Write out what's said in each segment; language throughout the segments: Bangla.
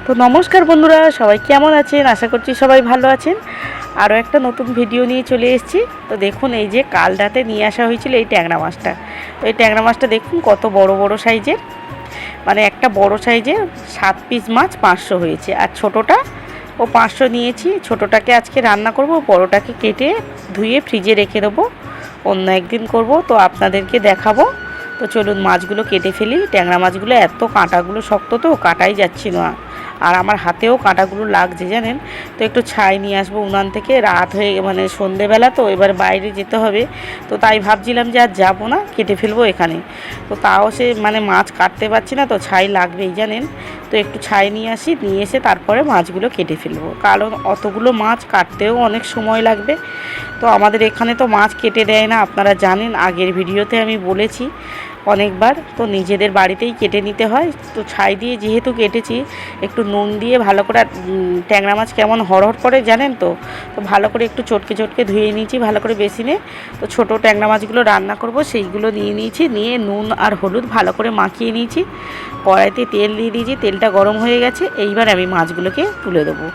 তো নমস্কার বন্ধুরা, সবাই কেমন আছেন? আশা করছি সবাই ভালো আছেন। আরও একটা নতুন ভিডিও নিয়ে চলে এসেছি। তো দেখুন, এই যে কাল রাতে নিয়ে আসা হয়েছিল এই ট্যাংরা মাছটা। তো এই ট্যাংরা মাছটা দেখুন কত বড় বড় সাইজের, মানে একটা বড় সাইজের 7 পিস মাছ 500 হয়েছে, আর ছোটোটা ও 500 নিয়েছি। ছোটোটাকে আজকে রান্না করব, বড়োটাকে কেটে ধুয়ে ফ্রিজে রেখে দেবো, অন্য একদিন করব, তো আপনাদেরকে দেখাবো। তো চলুন মাছগুলো কেটে ফেলি। ট্যাংরা মাছগুলো এত কাঁটাগুলো শক্ত, তো কাটাই যাচ্ছিল না, আর আমার হাতেও কাঁটাগুলো লাগছে জানেন। তো একটু ছাই নিয়ে আসবো উনান থেকে, রাত হয়ে মানে সন্ধেবেলা, তো এবার বাইরে যেতে হবে। তো তাই ভাবছিলাম যে আর যাবো না, কেটে ফেলবো এখানে। তো তাও সে মানে মাছ কাটতে পারছি না, তো ছাই লাগবেই জানেন। তো একটু ছাই নিয়ে আসি, নিয়ে এসে তারপরে মাছগুলো কেটে ফেলবো, কারণ অতগুলো মাছ কাটতেও অনেক সময় লাগবে। তো আমাদের এখানে তো মাছ কেটে দেয় না, আপনারা জানেন, আগের ভিডিওতে আমি বলেছি অনেকবার। তো নিজেদের বাড়িতেই কেটে নিতে হয়। তো ছাই দিয়ে যেহেতু কেটেছি, একটু নুন দিয়ে ভালো করে, ট্যাংরা মাছ কেমন হড়হড় করে জানেন তো। তো ভালো করে একটু চটকে চটকে ধুয়ে নিয়েছি ভালো করে বেসিনে। তো ছোটো ট্যাংরা মাছগুলো রান্না করব, সেইগুলো নিয়ে নিয়েছি, নিয়ে নুন আর হলুদ ভালো করে মাখিয়ে নিয়েছি। কড়াইতে তেল দিয়ে দিয়েছি, তেলটা গরম হয়ে গেছে। এইবার আমি মাছগুলোকে তুলে দেবো,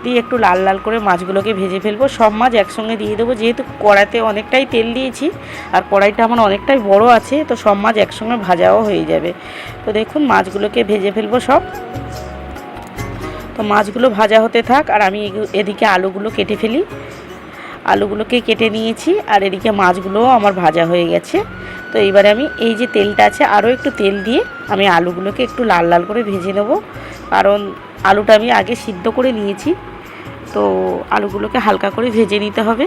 দিয়ে একটু লাল লাল করে মাছগুলোকে ভেজে ফেলবো। সব মাছ একসঙ্গে দিয়ে দেবো, যেহেতু কড়াইতে অনেকটাই তেল দিয়েছি আর কড়াইটা আমার অনেকটাই বড় আছে, তো সব মাছ একসঙ্গে ভাজাও হয়ে যাবে। তো দেখুন মাছগুলোকে ভেজে ফেলবো সব। তো মাছগুলো ভাজা হতে থাক, আর আমি এদিকে আলুগুলো কেটে ফেলি। আলুগুলোকে কেটে নিয়েছি, আর এদিকে মাছগুলোও আমার ভাজা হয়ে গেছে। তো এইবারে আমি এই যে তেলটা আছে, আরও একটু তেল দিয়ে আমি আলুগুলোকে একটু লাল লাল করে ভেজে নেব, কারণ আলুটা আমি আগে সিদ্ধ করে নিয়েছি। তো আলুগুলোকে হালকা করে ভেজে নিতে হবে।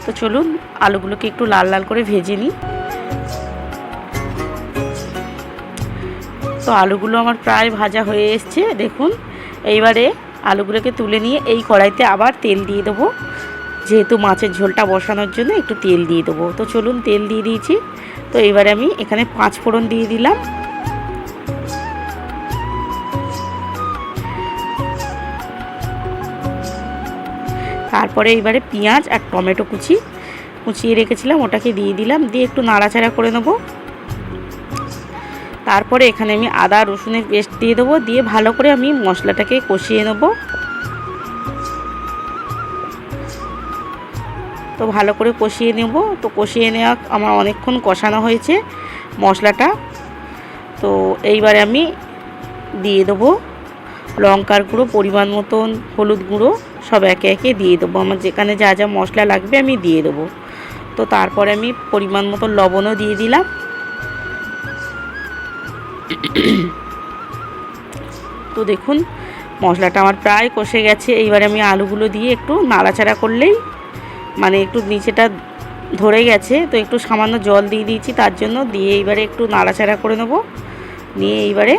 তো চলুন আলুগুলোকে একটু লাল লাল করে ভেজে নিই। তো আলুগুলো আমার প্রায় ভাজা হয়ে এসছে দেখুন। এইবারে আলুগুলোকে তুলে নিয়ে এই কড়াইতে আবার তেল দিয়ে দেবো, যেহেতু মাছের ঝোলটা বসানোর জন্য একটু তেল দিয়ে দেবো। তো চলুন তেল দিয়ে দিয়েছি। তো এবারে আমি এখানে 5 ফোড়ন দিয়ে দিলাম। তারপরে এবারে পেঁয়াজ আর টমেটো কুচিয়ে রেখেছিলাম, ওটাকে দিয়ে দিলাম, দিয়ে একটু নাড়াচাড়া করে নেব। তারপরে এখানে আমি আদা রসুনের পেস্ট দিয়ে দেবো, দিয়ে ভালো করে আমি মশলাটাকে কষিয়ে নেব। তো ভালো করে কষিয়ে নেব। তো কষিয়ে নেওয়া আমার অনেকক্ষণ কষানো হয়েছে মশলাটা। তো এইবারে আমি দিয়ে দেবো লঙ্কার গুঁড়ো পরিমাণ মতন, হলুদ গুঁড়ো সব একে একে দিয়ে দেবো। আমার যেখানে যা যা মশলা লাগবে আমি দিয়ে দেবো। তো তারপরে আমি পরিমাণ মতন লবণও দিয়ে দিলাম। তো দেখুন মশলাটা আমার প্রায় কষে গেছে। এইবারে আমি আলুগুলো দিয়ে একটু নাড়াচাড়া করলেই, মানে একটু নিচেটা ধরে গেছে, তো একটু সামান্য জল দিয়ে দিয়েছি তার জন্য, দিয়ে এইবারে একটু নাড়াচাড়া করে নেব। নিয়ে এইবারে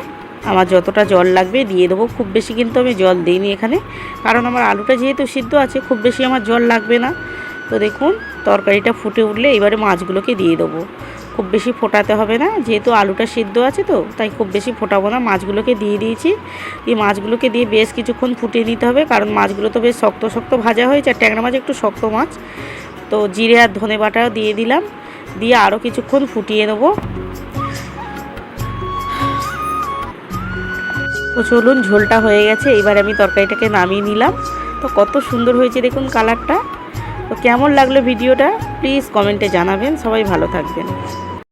আমার যতটা জল লাগবে দিয়ে দেবো। খুব বেশি কিন্তু আমি জল দিইনি এখানে, কারণ আমার আলুটা যেহেতু সিদ্ধ আছে, খুব বেশি আমার জল লাগবে না। তো দেখুন তরকারিটা ফুটে উঠলে এবারে মাছগুলোকে দিয়ে দেবো। খুব বেশি ফোটাতে হবে না, যেহেতু আলুটা সিদ্ধ আছে, তো তাই খুব বেশি ফোটাবো না। মাছগুলোকে দিয়ে দিয়েছি, দিয়ে মাছগুলোকে দিয়ে বেশ কিছুক্ষণ ফুটিয়ে নিতে হবে, কারণ মাছগুলো তো বেশ শক্ত শক্ত ভাজা হয়েছে, আর ট্যাংরা মাছ একটু শক্ত মাছ। তো জিরে আর ধনে বাটাও দিয়ে দিলাম, দিয়ে আরও কিছুক্ষণ ফুটিয়ে নেবো। তো চলুন ঝোলটা হয়ে গেছে, এবার আমি তরকারিটাকে নামিয়ে নিলাম। তো কত সুন্দর হয়েছে দেখুন কালারটা। তো কেমন লাগলো ভিডিওটা প্লিজ কমেন্টে জানাবেন। সবাই ভালো থাকবেন।